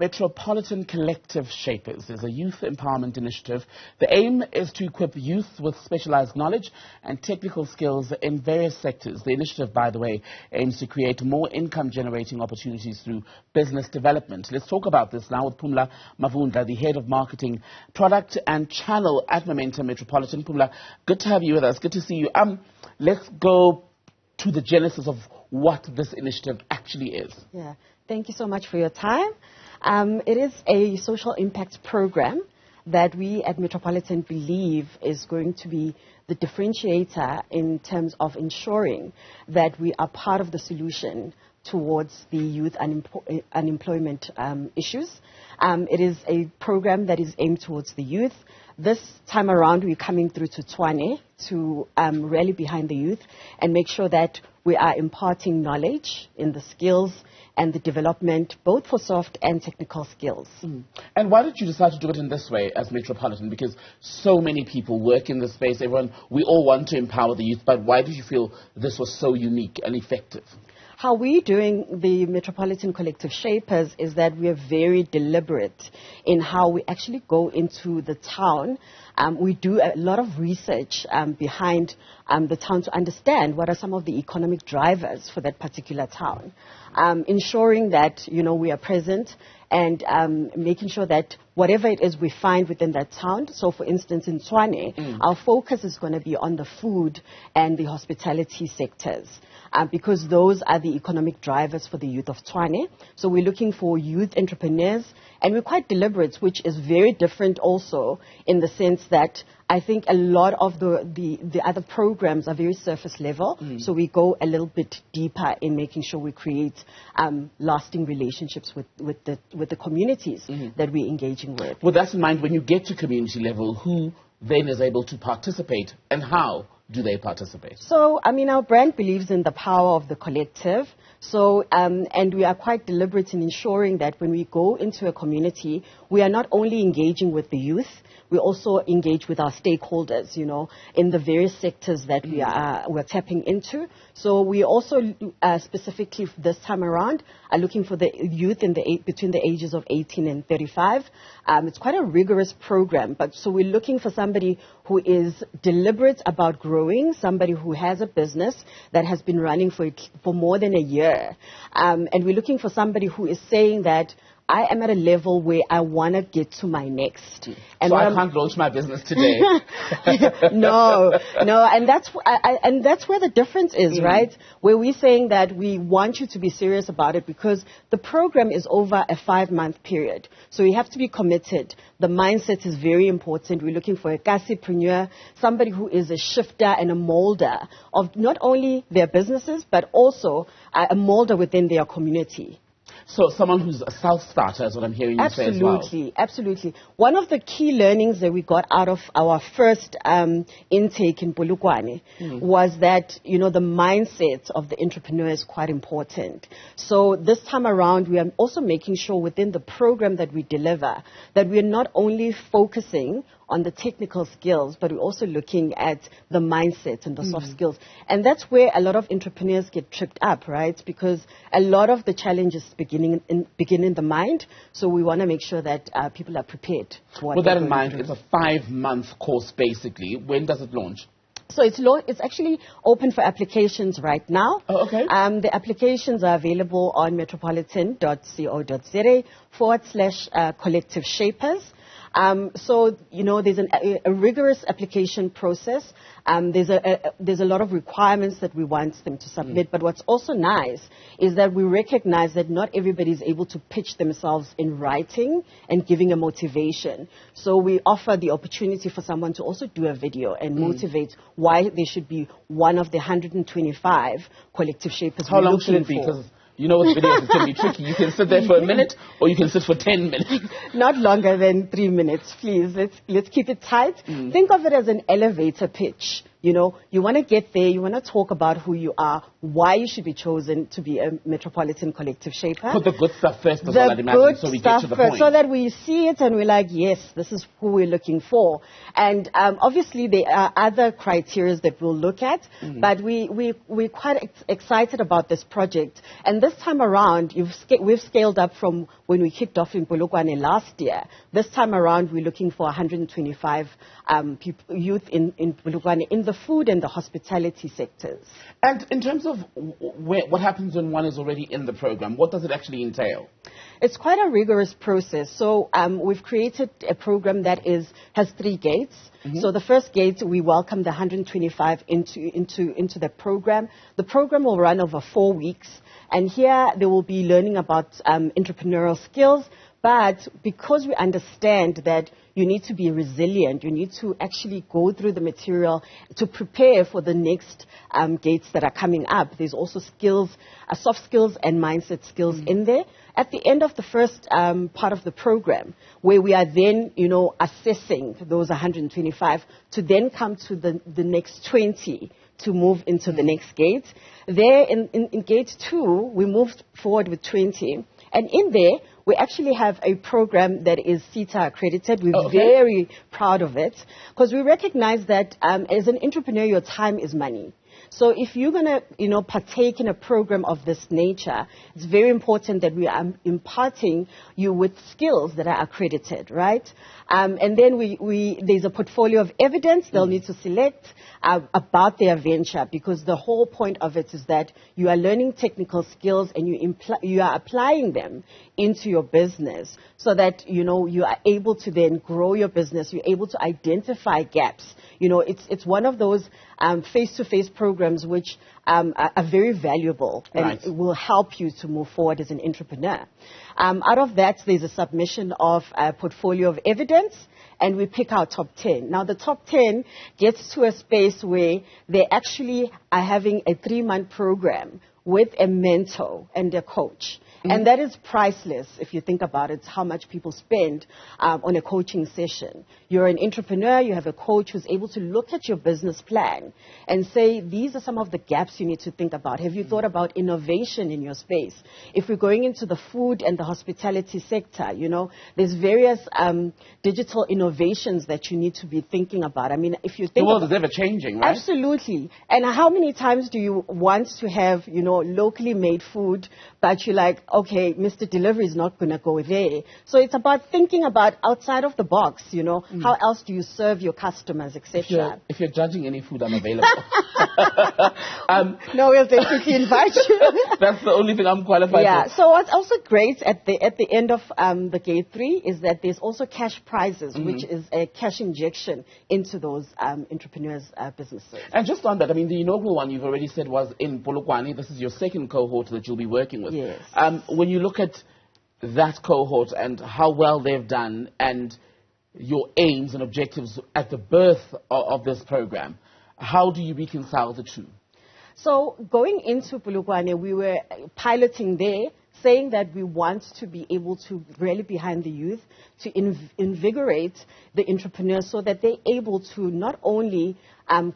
Metropolitan Collective Shapers is a youth empowerment initiative. The aim is to equip youth with specialized knowledge and technical skills in various sectors. The initiative, by the way, aims to create more income-generating opportunities through business development. Let's talk about this now with Phumla Mavundla, the Head of Marketing, Product and Channel at Momentum Metropolitan. Phumla, good to have you with us. Good to see you. Let's go to the genesis of what this initiative actually is. Yeah, thank you so much for your time. It is a social impact program that we at Metropolitan believe is going to be the differentiator in terms of ensuring that we are part of the solution towards the youth unemployment issues. It is a program that is aimed towards the youth. This time around, we're coming through to Tshwane to rally behind the youth and make sure that we are imparting knowledge in the skills and the development, both for soft and technical skills. And why did you decide to do it in this way as Metropolitan? Because so many people work in this space. We all want to empower the youth, but why did you feel this was so unique and effective? How we're doing the Metropolitan Collective Shapers is that we are very deliberate in how we actually go into the town. We do a lot of research behind the town to understand what are some of the economic drivers for that particular town. Ensuring that, we are present and making sure that whatever it is we find within that town. So, for instance, in Tshwane, our focus is going to be on the food and the hospitality sectors. Because those are the economic drivers for the youth of Tshwane. So we're looking for youth entrepreneurs, and we're quite deliberate, which is very different also in the sense that I think a lot of the other programs are very surface level. So we go a little bit deeper in making sure we create lasting relationships with the communities that we're engaging with. With that in mind, when you get to community level, who then is able to participate and how do they participate? So, our brand believes in the power of the collective. So, and we are quite deliberate in ensuring that when we go into a community, we are not only engaging with the youth, we also engage with our stakeholders, in the various sectors that we're tapping into. So we also specifically this time around are looking for the youth between the ages of 18 and 35. It's quite a rigorous program, but so we're looking for somebody who is deliberate about growing, somebody who has a business that has been running for more than a year. And we're looking for somebody who is saying that I am at a level where I want to get to my next. And so I can't launch my business today. No, and that's where the difference is, right? Where we're saying that we want you to be serious about it because the program is over a 5-month period. So you have to be committed. The mindset is very important. We're looking for a kasipreneur, somebody who is a shifter and a molder of not only their businesses, but also a molder within their community. So someone who's a self-starter is what I'm hearing you say as well. Absolutely. One of the key learnings that we got out of our first intake in Polokwane was that, the mindset of the entrepreneur is quite important. So this time around, we are also making sure within the program that we deliver that we are not only focusing on the technical skills, but we're also looking at the mindset and the soft skills. And that's where a lot of entrepreneurs get tripped up, right? Because a lot of the challenges begin in the mind. So we want to make sure that people are prepared. With that in mind, it's a 5-month course, basically. When does it launch? So it's actually open for applications right now. Oh, okay. The applications are available on metropolitan.co.za/collective shapers. So, there's a rigorous application process. There's a lot of requirements that we want them to submit. But what's also nice is that we recognize that not everybody is able to pitch themselves in writing and giving a motivation. So we offer the opportunity for someone to also do a video and motivate why they should be one of the 125 collective shapers. How long should it be? Because with videos, it's going to be tricky. You can sit there for a minute or you can sit for 10 minutes. Not longer than 3 minutes, please. Let's keep it tight. Think of it as an elevator pitch You know, you want to get there, you want to talk about who you are, why you should be chosen to be a Metropolitan Collective Shaper. Put the good stuff first as well, I'd imagine, so we get to the point. So that we see it and we're like, yes, this is who we're looking for. And obviously there are other criteria that we'll look at, but we're quite excited about this project. And this time around, we've scaled up from when we kicked off in Polokwane last year. This time around, we're looking for 125 youth in Polokwane in the food and the hospitality sectors. And in terms of what happens when one is already in the program, what does it actually entail? It's quite a rigorous process. So we've created a program that has 3 gates. So the first gate, we welcome the 125 into the program. The program will run over 4 weeks. And here they will be learning about entrepreneurial skills. But because we understand that you need to be resilient, you need to actually go through the material to prepare for the next gates that are coming up. There's also skills, soft skills and mindset skills in there. At the end of the first part of the program, where we are then, assessing those 125 to then come to the next 20 to move into the next gate. There in gate 2, we moved forward with 20. And in there, we actually have a program that is Sita accredited. We're very proud of it because we recognize that as an entrepreneur, your time is money. So if you're going to, partake in a program of this nature, it's very important that we are imparting you with skills that are accredited, right? And then there's a portfolio of evidence they'll need to select about their venture, because the whole point of it is that you are learning technical skills and you are applying them into your business so that, you are able to then grow your business. You're able to identify gaps. It's one of those face-to-face programs which are very valuable and it will help you to move forward as an entrepreneur. Out of that, there's a submission of a portfolio of evidence, and we pick our top 10. Now, the top 10 gets to a space where they actually are having a 3-month program with a mentor and a coach. And that is priceless if you think about it, how much people spend on a coaching session. You're an entrepreneur, you have a coach who's able to look at your business plan and say, these are some of the gaps you need to think about. Have you thought about innovation in your space? If we're going into the food and the hospitality sector, there's various digital innovations that you need to be thinking about. I mean, if you think the world is ever changing, right? Absolutely. And how many times do you want to have, locally made food, but you're like, okay, Mr. Delivery is not going to go there. So it's about thinking about outside of the box, how else do you serve your customers, etc. If you're judging any food, I'm available. No, we'll definitely invite you. That's the only thing I'm qualified for. So what's also great at the end of the gate 3 is that there's also cash prizes, which is a cash injection into those entrepreneurs' businesses. And just on that, I mean, the inaugural one you've already said was in Polokwane. This is your second cohort that you'll be working with. Yes. When you look at that cohort and how well they've done and your aims and objectives at the birth of this program, how do you reconcile the two? So going into Polokwane, we were piloting there, saying that we want to be able to rally behind the youth, to invigorate the entrepreneurs so that they're able to not only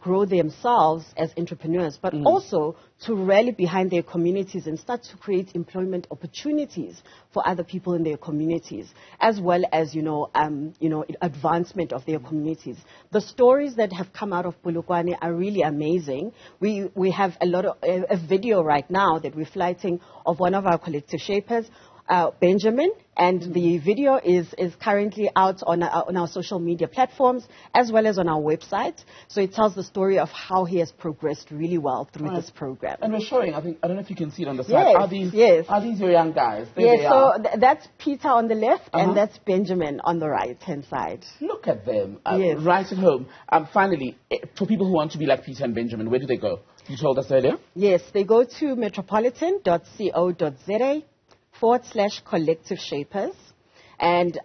grow themselves as entrepreneurs, but also to rally behind their communities and start to create employment opportunities for other people in their communities, as well as, advancement of their communities. The stories that have come out of Polokwane are really amazing. We have a video right now that we're flighting of one of our collective shapers, Benjamin, and the video is currently out on our social media platforms as well as on our website. So it tells the story of how he has progressed really well through this program. And we're showing, I don't know if you can see it on the side. Yes. Are these your young guys? Yes, so that's Peter on the left and that's Benjamin on the right-hand side. Look at them, yes. Right at home. Finally, for people who want to be like Peter and Benjamin, where do they go? You told us earlier? Yes, they go to metropolitan.co.za/collective shapers, and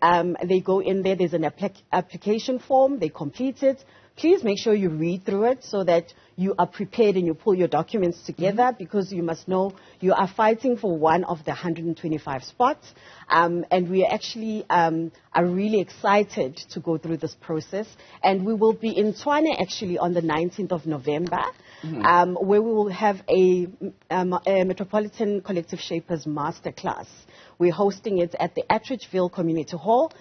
they go in there. There's an application form. They complete it. Please make sure you read through it so that you are prepared and you pull your documents together, because you must know you are fighting for one of the 125 spots. And we actually are really excited to go through this process. And we will be in Tshwane actually on the 19th of November, where we will have a Metropolitan Collective Shapers Masterclass. We're hosting it at the Attridgeville Community Hall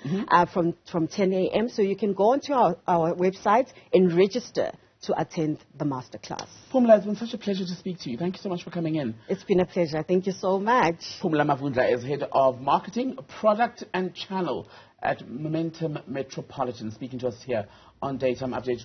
from 10 a.m. So you can go onto our website and register to attend the masterclass. Phumla, it's been such a pleasure to speak to you. Thank you so much for coming in. It's been a pleasure. Thank you so much. Phumla Mavundla is Head of Marketing, Product and Channel at Momentum Metropolitan, speaking to us here on Daytime Update.